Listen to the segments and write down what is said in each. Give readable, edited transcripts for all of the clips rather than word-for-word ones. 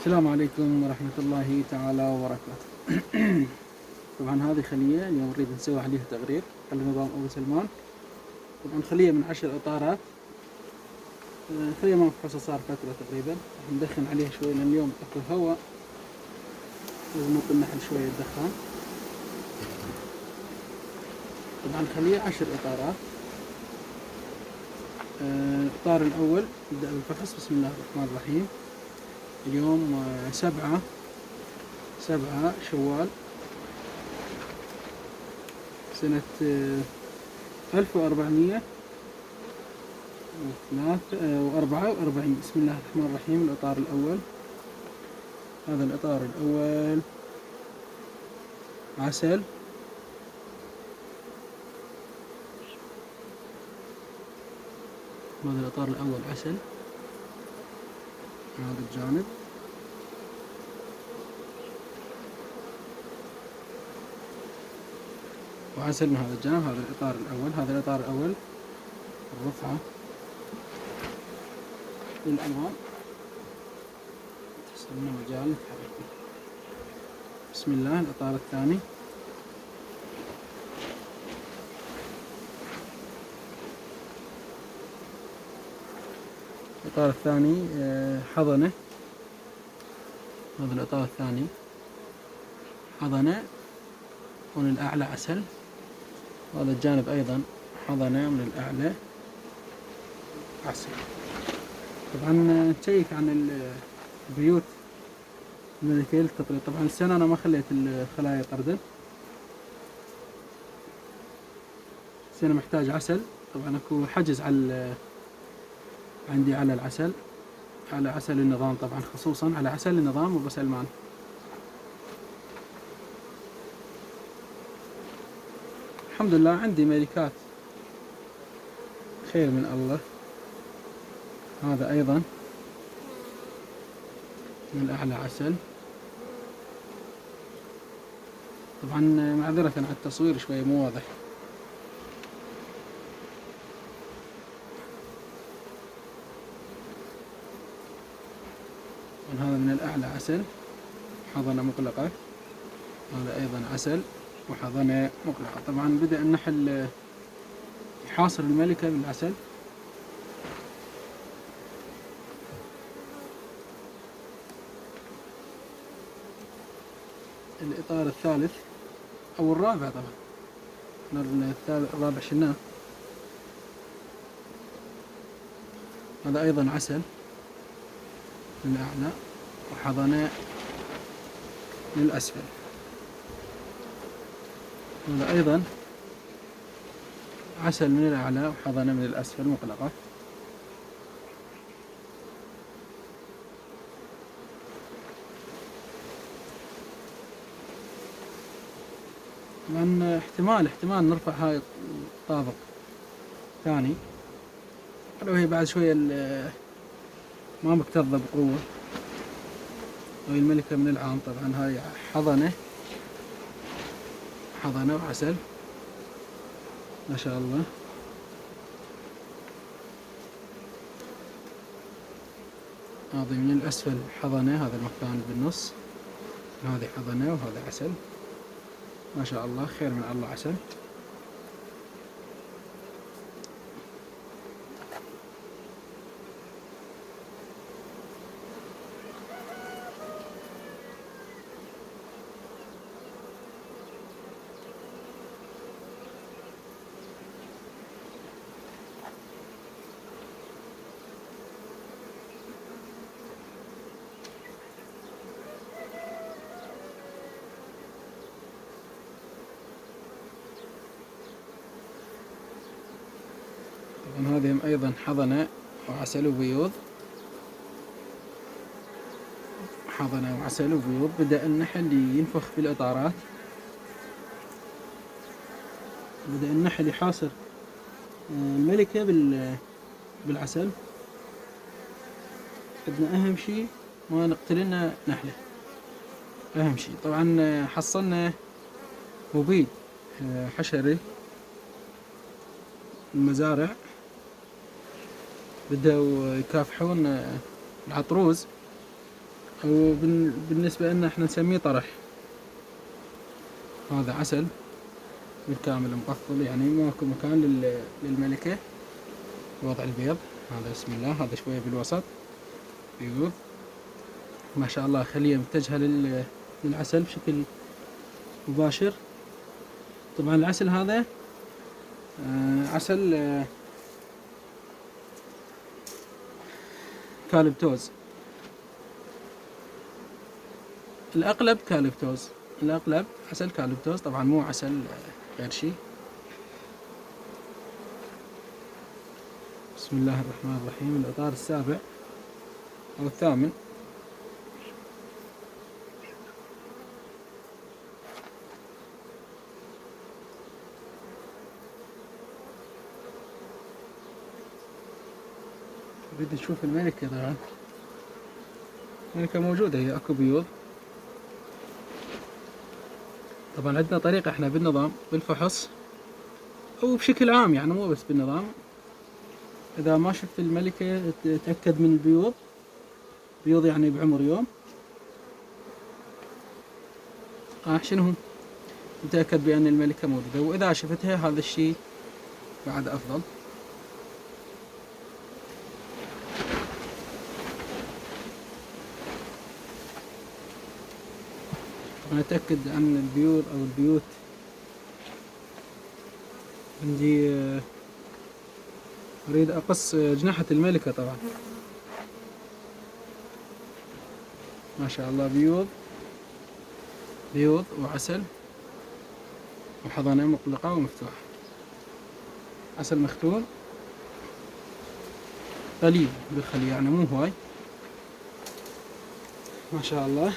السلام عليكم ورحمة الله تعالى وبركاته. طبعا هذه خلية اليوم نريد نسوي عليها تغرير على نظام أبو سلمان. طبعا خلية من 10 إطارات. خلية ما مفحوصة صار فترة تقريبا، راح ندخن عليها شوي لأن اليوم أكو هواء، لازم نعطي النحل شوية الدخان. طبعا خلية 10 إطارات. الإطار الأول نبدأ بالفحص. بسم الله الرحمن الرحيم. اليوم 7 شوال سنة 1444. بسم الله الرحمن الرحيم. الإطار الأول، هذا الإطار الأول عسل. هذا الإطار الأول عسل، هذا الجانب. وعسل من هذا الجانب. هذا الإطار الأول. هذا الإطار الأول الرفعة للأمام، تسلمنا مجال نتحرك فيه. بسم الله. الإطار الثاني، الإطار الثاني حضنة. هذا الإطار الثاني حضنة، ومن الأعلى عسل. هذا الجانب أيضا حضنة، من الأعلى عسل. طبعا نشيك عن البيوت الملكية للتطريد. طبعا السنة أنا ما خليت الخلايا طردا، السنة محتاج عسل. طبعا أكو حجز عندي على العسل، على عسل النظام، طبعا خصوصا على عسل النظام وأبو سلمان. الحمد لله عندي ملكات خير من الله. هذا أيضا من الأعلى عسل. طبعا معذرة على التصوير شوي مو واضح. هذا من الأعلى عسل، حضنة مغلقة. هذا أيضا عسل وحضنة مغلقة. طبعا بدأ النحل يحاصر الملكة بالعسل. الإطار الثالث أو الرابع، طبعا الرابع شلناه. هذا أيضا عسل من الأعلى وحضنة للأسفل. هذا أيضا عسل من الأعلى وحضنة من الأسفل مغلقة. طبعا احتمال نرفع هاي الطابق ثاني، لو هي بعد شوية ما مكتظة بقوة. هاي الملكة من العام. طبعا هاي حضنة وعسل ما شاء الله. هذه من الأسفل حضنة، هذا المكان بالنص، هذه حضنة وهذا عسل ما شاء الله، خير من الله عسل. طبعا هذه أيضا حضنة وعسل وبيوض، حضنة وعسل وبيوض. بدأ النحل ينفخ في الإطارات، بدأ النحل يحاصر الملكة بالعسل. بدنا أهم شيء ما نقتلنا نحلة، أهم شيء. طبعا حصلنا مبيد حشري المزارع، بدأوا يكافحون العطروز وبالنسبة لنا احنا نسميه طرح. هذا عسل بالكامل مقفل، يعني ماكو مكان للملكة وضع البيض. هذا بسم الله، هذا شوية بالوسط بيض ما شاء الله، خلية متجهة للعسل بشكل مباشر. طبعا العسل هذا عسل كالبتوز، الأغلب كالبتوز، الأغلب عسل كالبتوز، طبعا مو عسل غير شيء. بسم الله الرحمن الرحيم. الإطار السابع أو الثامن. بدي نشوف الملكة. طبعا الملكة موجودة، هي اكو بيوض. طبعا عندنا طريقة احنا بالنظام بالفحص او بشكل عام، يعني مو بس بالنظام. اذا ما شفت الملكة تأكد من البيوض، بيوض يعني بعمر يوم. شنو نتأكد بأن الملكة موجودة، وإذا شفتها هذا الشيء بعد أفضل. نتأكد عن البيوت أو البيوت. عندي أريد أقص جناحة الملكة. طبعا ما شاء الله بيوض، بيوض وعسل وحضانة مغلقة ومفتوحة. عسل مختوم قليل بالخلية، يعني مو هواي ما شاء الله.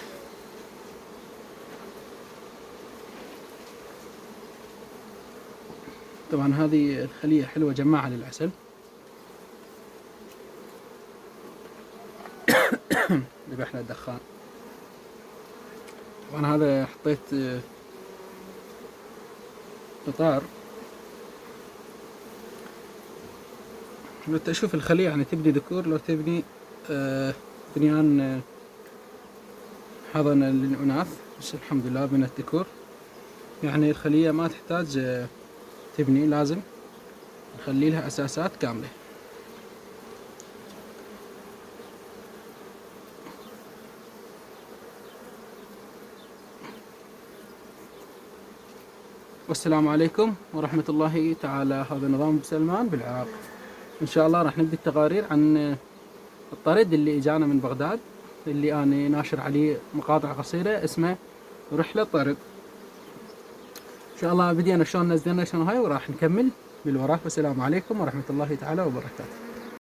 طبعا هذه الخلية حلوة جماعة للعسل. ذبحنا الدخان. طبعا هذا حطيت إطار. لو تشوف الخلية يعني تبني ذكور، لو تبني بنيان حضنة للأناث، بس الحمد لله بنت ذكور. يعني الخلية ما تحتاج تبني، لازم نخلي لها أساسات كاملة. والسلام عليكم ورحمة الله تعالى. هذا نظام سلمان بالعراق. إن شاء الله راح نبدي التقارير عن الطرد اللي إجانا من بغداد، اللي أنا ناشر عليه مقاطع قصيرة اسمه رحلة طرد. إن شاء الله بدينا شلون نزلنا شلون هاي، وراح نكمل بالوراء. والسلام عليكم ورحمة الله تعالى وبركاته.